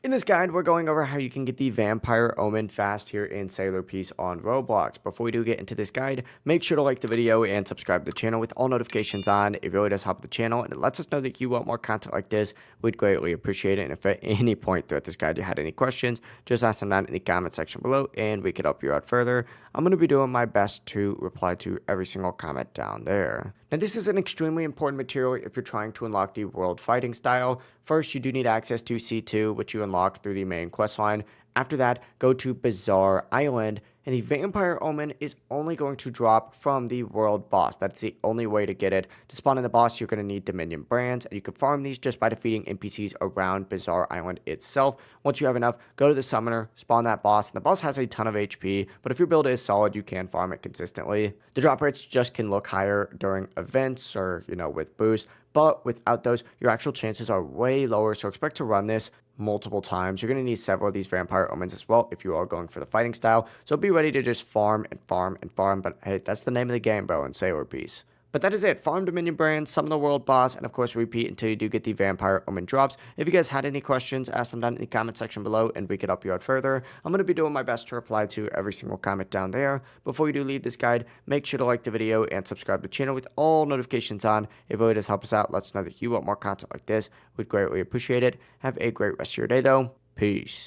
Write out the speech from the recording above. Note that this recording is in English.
In this guide, we're going over how you can get the Vampire Omen fast here in Sailor Peace on Roblox. Before we do get into this guide, make sure to like the video and subscribe to the channel with all notifications on. It really does help the channel and it lets us know that you want more content like this. We'd greatly appreciate it. And if at any point throughout this guide you had any questions, just ask them down in the comment section below and we could help you out further. I'm going to be doing my best to reply to every single comment down there. Now, this is an extremely important material if you're trying to unlock the world fighting style. First, you do need access to C2, which you unlock through the main questline. After that, go to Bizarre Island, and the Vampire Omen is only going to drop from the world boss. That's the only way to get it. To spawn in the boss, you're going to need Dominion brands, and you can farm these just by defeating NPCs around Bizarre Island itself. Once you have enough, go to the summoner, spawn that boss, and the boss has a ton of HP, but if your build is solid, you can farm it consistently. The drop rates just can look higher during events or, with boosts, but without those, your actual chances are way lower, so expect to run this multiple times. You're going to need several of these Vampire Omens as well if you are going for the fighting style, so be ready to just farm and farm and farm, but hey, that's the name of the game, bro, in Sailor Peace. But that is it. Farm Dominion brands, summon the world boss, and of course repeat until you do get the Vampire Omen drops. If you guys had any questions, ask them down in the comment section below and we could help you out further. I'm going to be doing my best to reply to every single comment down there. Before you do leave this guide, make sure to like the video and subscribe to the channel with all notifications on. It really does help us out. Let us know that you want more content like this. We'd greatly appreciate it. Have a great rest of your day though. Peace.